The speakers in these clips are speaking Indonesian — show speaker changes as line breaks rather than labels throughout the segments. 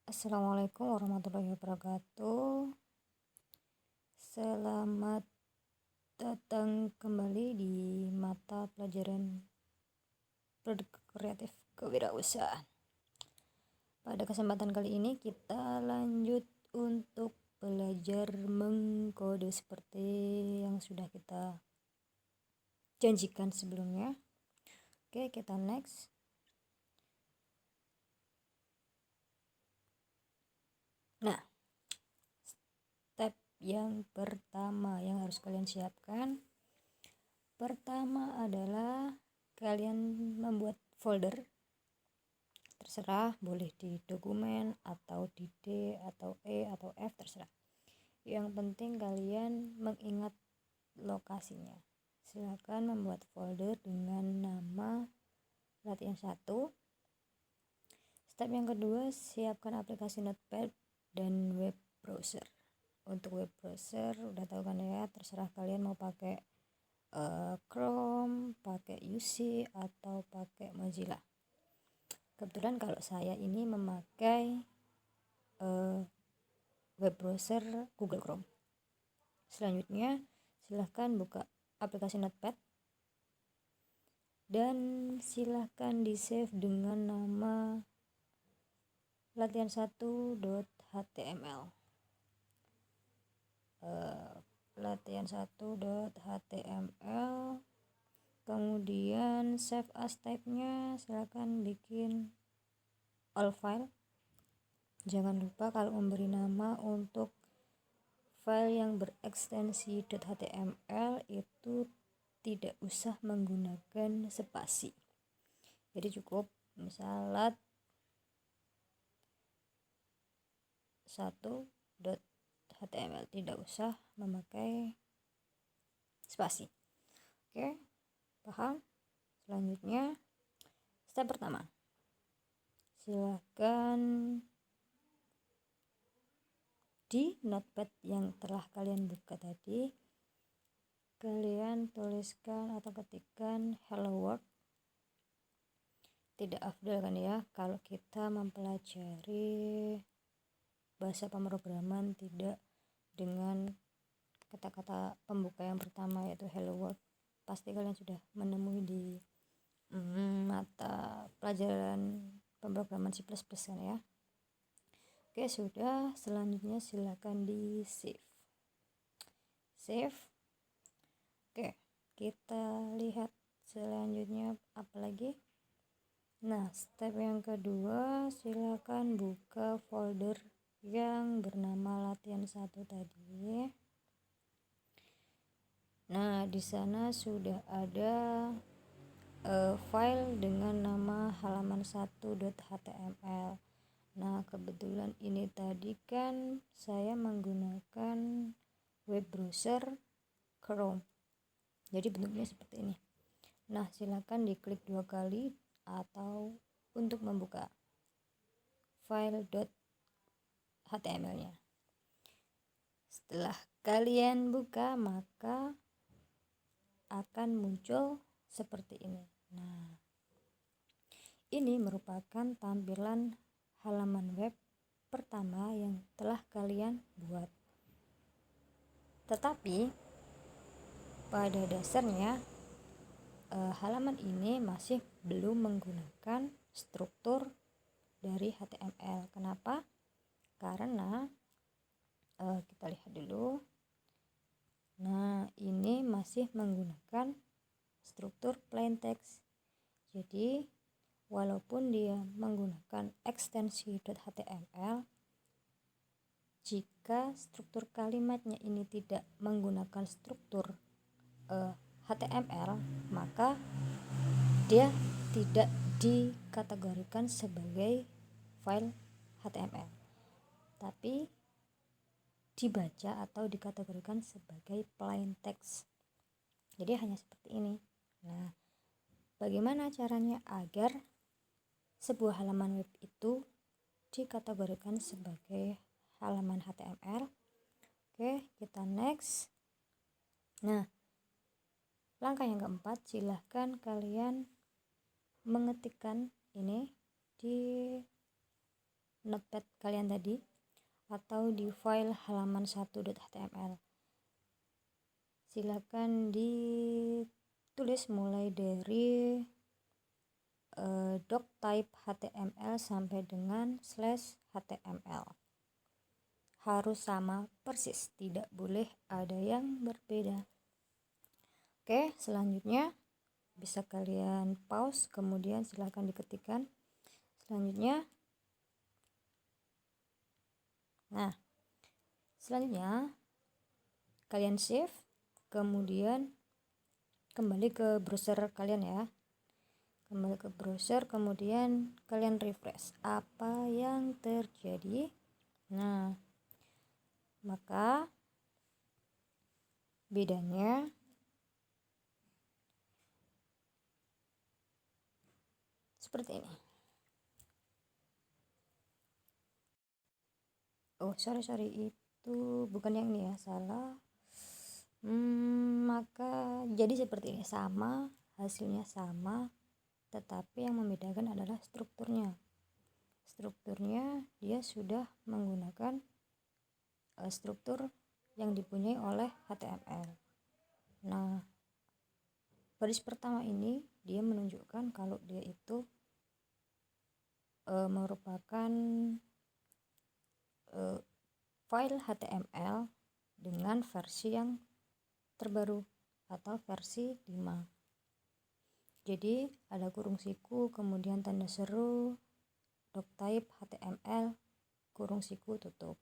Assalamualaikum warahmatullahi wabarakatuh. Selamat datang kembali di mata pelajaran produk kreatif kewirausahaan. Pada kesempatan kali ini kita lanjut untuk belajar mengkode seperti yang sudah kita janjikan sebelumnya. Oke, kita next. Nah, step yang pertama yang harus kalian siapkan, pertama adalah kalian membuat folder. Terserah, boleh di dokumen atau di D atau E atau F, terserah. Yang penting kalian mengingat lokasinya. Silakan membuat folder dengan nama latihan 1. Step yang kedua, siapkan aplikasi Notepad dan web browser. Untuk web browser udah tahu kan ya, terserah kalian mau pakai Chrome, pakai UC atau pakai Mozilla. Kebetulan kalau saya ini memakai web browser Google Chrome. Selanjutnya silahkan buka aplikasi Notepad dan silahkan di save dengan nama latihan1.html. Latihan1.html, kemudian save as type-nya silahkan bikin all file. Jangan lupa kalau memberi nama untuk file yang berekstensi .html itu tidak usah menggunakan spasi. Jadi cukup misal lat1.html, tidak usah memakai spasi. Oke, paham? Selanjutnya step pertama, silahkan di notepad yang telah kalian buka tadi, kalian tuliskan atau ketikkan hello world. Tidak afdal kan ya kalau kita mempelajari bahasa pemrograman tidak dengan kata-kata pembuka yang pertama yaitu hello world. Pasti kalian sudah menemui di mata pelajaran pemrograman C++ kan ya. Oke, sudah. Selanjutnya silakan di save. Oke, kita lihat selanjutnya apa lagi. Nah, step yang kedua, silakan buka folder yang bernama latihan 1 tadi. Nah, di sana sudah ada file dengan nama halaman1.html. Nah, kebetulan ini tadi kan saya menggunakan web browser Chrome. Jadi bentuknya seperti ini. Nah, silakan diklik 2 kali atau untuk membuka file .html-nya. Setelah kalian buka, maka akan muncul seperti ini. Nah, ini merupakan tampilan halaman web pertama yang telah kalian buat. Tetapi pada dasarnya halaman ini masih belum menggunakan struktur dari HTML. Kenapa? Karena kita lihat dulu. Nah, ini masih menggunakan struktur plain text. Jadi walaupun dia menggunakan ekstensi .html, jika struktur kalimatnya ini tidak menggunakan struktur HTML, maka dia tidak dikategorikan sebagai file HTML, tapi dibaca atau dikategorikan sebagai plain text. Jadi hanya seperti ini. Nah, bagaimana caranya agar sebuah halaman web itu dikategorikan sebagai halaman HTML? Oke, kita next. Nah, langkah yang keempat, silahkan kalian mengetikkan ini di notepad kalian tadi atau di file halaman 1.html. Silakan ditulis mulai dari doctype html sampai dengan /html. Harus sama persis, tidak boleh ada yang berbeda. Oke, selanjutnya bisa kalian pause, kemudian silahkan diketikkan selanjutnya. Nah, selanjutnya kalian save, kemudian kembali ke browser kalian ya. Kembali ke browser, kemudian kalian refresh. Apa yang terjadi? Nah, maka bedanya seperti ini. Oh, sorry, itu bukan yang ini ya, salah. Maka jadi seperti ini, sama, hasilnya sama, tetapi yang membedakan adalah strukturnya. Strukturnya dia sudah menggunakan struktur yang dipunyai oleh HTML. Nah, baris pertama ini dia menunjukkan kalau dia itu merupakan file HTML dengan versi yang terbaru atau versi 5. Jadi ada kurung siku, kemudian tanda seru, doctype HTML, kurung siku tutup.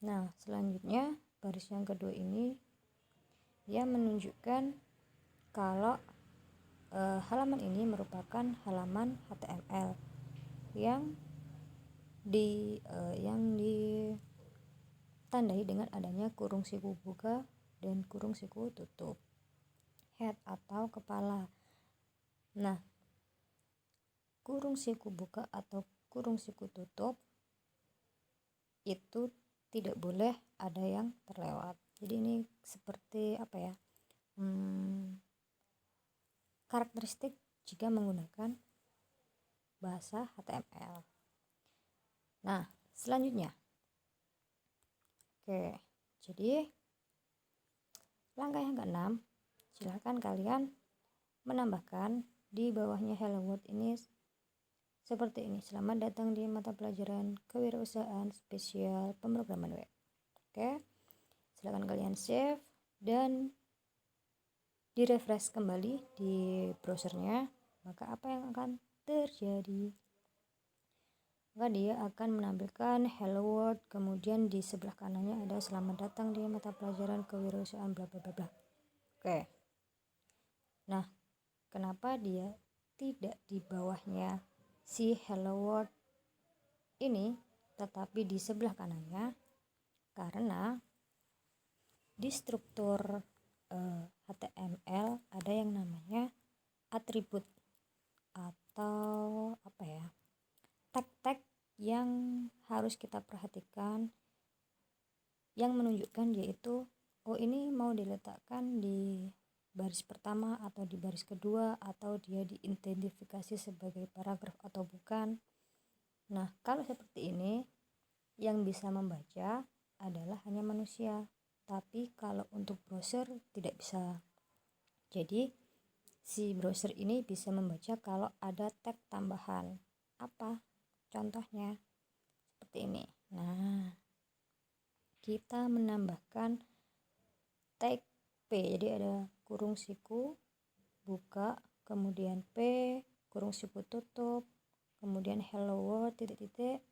Nah, selanjutnya baris yang kedua ini dia menunjukkan kalau halaman ini merupakan halaman HTML yang ditandai dengan adanya kurung siku buka dan kurung siku tutup, head atau kepala. Nah, kurung siku buka atau kurung siku tutup itu tidak boleh ada yang terlewat. Jadi ini seperti apa ya, karakteristik jika menggunakan bahasa HTML. Nah, selanjutnya, oke, jadi langkah yang ke-6, silahkan kalian menambahkan di bawahnya hello world ini seperti ini. Selamat datang di mata pelajaran kewirausahaan spesial pemrograman web. Oke, silahkan kalian save dan direfresh kembali di browsernya. Maka apa yang akan terjadi? Maka dia akan menampilkan hello world, kemudian di sebelah kanannya ada selamat datang di mata pelajaran kewirausahaan bla bla bla bla. Oke. Nah, kenapa dia tidak di bawahnya si hello world ini tetapi di sebelah kanannya? Karena di struktur HTML ada yang namanya atribut atau apa ya, tag-tag yang harus kita perhatikan, yang menunjukkan yaitu ini mau diletakkan di baris pertama atau di baris kedua, atau dia diidentifikasi sebagai paragraf atau bukan. Nah, kalau seperti ini yang bisa membaca adalah hanya manusia, tapi kalau untuk browser tidak bisa. Jadi si browser ini bisa membaca kalau ada tag tambahan. Apa contohnya? Seperti ini. Nah, kita menambahkan tag P. Jadi ada kurung siku buka, kemudian P, kurung siku tutup, kemudian hello world titik-titik,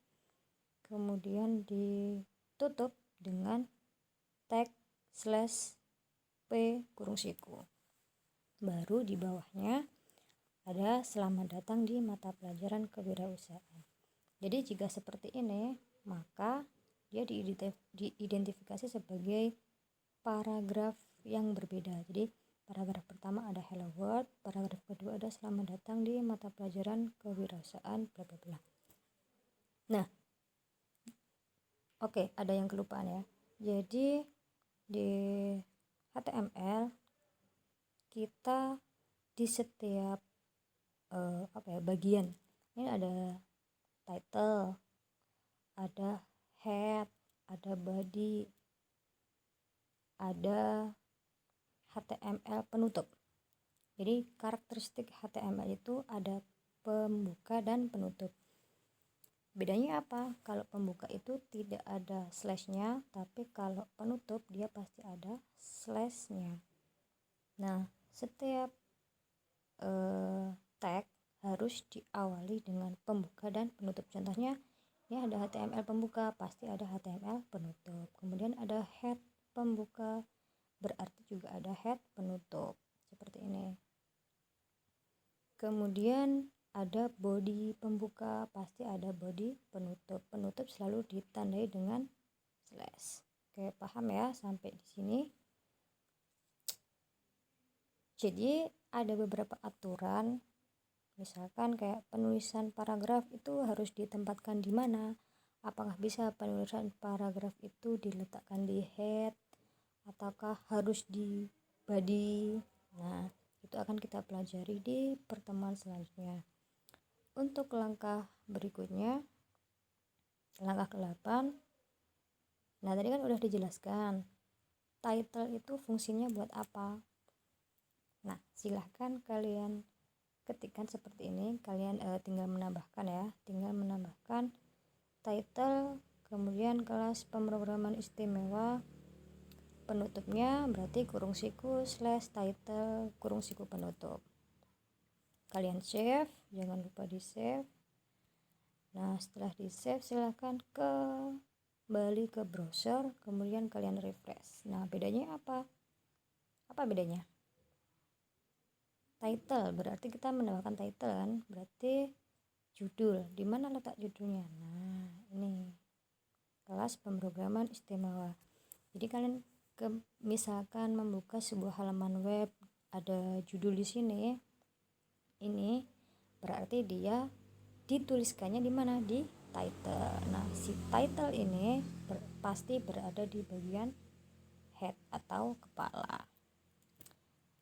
kemudian ditutup dengan tag /P kurung siku. Baru di bawahnya ada selamat datang di mata pelajaran kewirausahaan. Jadi jika seperti ini, maka dia diidentifikasi sebagai paragraf yang berbeda. Jadi paragraf pertama ada hello world, paragraf kedua ada selamat datang di mata pelajaran kewirausahaan bla bla bla. Nah, oke, ada yang kelupaan ya. Jadi di HTML kita di setiap bagian ini ada title, ada head, ada body, ada HTML penutup. Jadi karakteristik HTML itu ada pembuka dan penutup. Bedanya apa? Kalau pembuka itu tidak ada slashnya, tapi kalau penutup dia pasti ada slashnya. Nah, setiap tag harus diawali dengan pembuka dan penutup. Contohnya, ini ada HTML pembuka, pasti ada HTML penutup. Kemudian ada head pembuka, berarti juga ada head penutup. Seperti ini. Kemudian ada body pembuka, pasti ada body penutup. Penutup selalu ditandai dengan slash. Oke, paham ya sampai di sini? Jadi ada beberapa aturan, misalkan kayak penulisan paragraf itu harus ditempatkan di mana. Apakah bisa penulisan paragraf itu diletakkan di head ataukah harus di body? Nah, itu akan kita pelajari di pertemuan selanjutnya. Untuk langkah berikutnya, langkah ke-8. Nah, tadi kan udah dijelaskan title itu fungsinya buat apa. Nah, silahkan kalian ketikkan seperti ini. Kalian tinggal menambahkan ya, title, kemudian kelas pemrograman istimewa, penutupnya berarti kurung siku slash title kurung siku penutup. Kalian save, jangan lupa di save. Nah, setelah di save silahkan kembali ke browser, kemudian kalian refresh. Nah, bedanya apa? Apa bedanya? Title berarti kita menambahkan title kan, berarti judul. Di mana letak judulnya? Nah, ini kelas pemrograman istimewa. Jadi kalian misalkan membuka sebuah halaman web, ada judul di sini. Ini berarti dia dituliskannya di mana? Di title. Nah, si title ini pasti berada di bagian head atau kepala.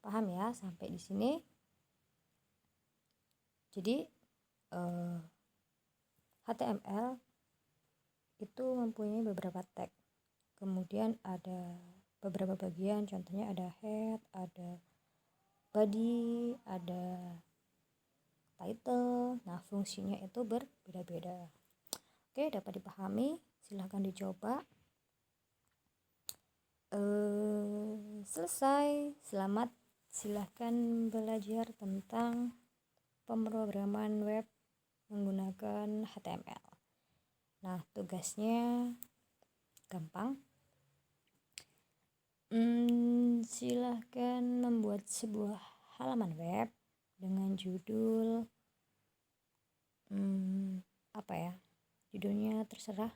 Paham ya sampai di sini? Jadi HTML itu mempunyai beberapa tag. Kemudian ada beberapa bagian, contohnya ada head, ada body, ada title. Nah, fungsinya itu berbeda-beda. Oke, dapat dipahami. Silahkan dicoba. Selesai. Selamat. Silahkan belajar tentang pemrograman web menggunakan HTML. Nah, tugasnya gampang. Silahkan membuat sebuah halaman web dengan judul apa ya? Judulnya terserah.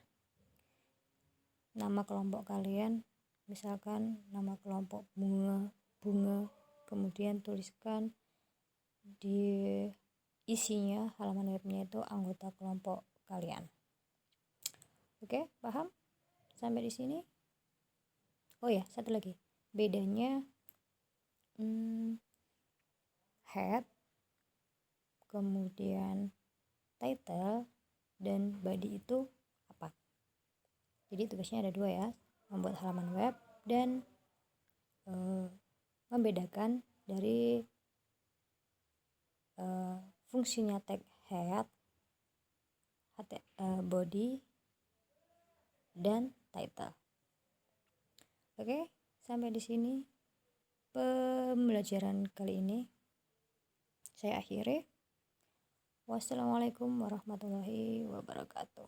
Nama kelompok kalian, misalkan nama kelompok bunga, kemudian tuliskan di isinya halaman webnya itu anggota kelompok kalian. Oke, paham? Sampai di sini? Oh ya, satu lagi. Bedanya head, kemudian title, dan body itu apa? Jadi tugasnya ada 2 ya, membuat halaman web dan membedakan dari fungsinya tag head, body, dan title. Oke, sampai di sini pembelajaran kali ini saya akhiri. Wassalamualaikum warahmatullahi wabarakatuh.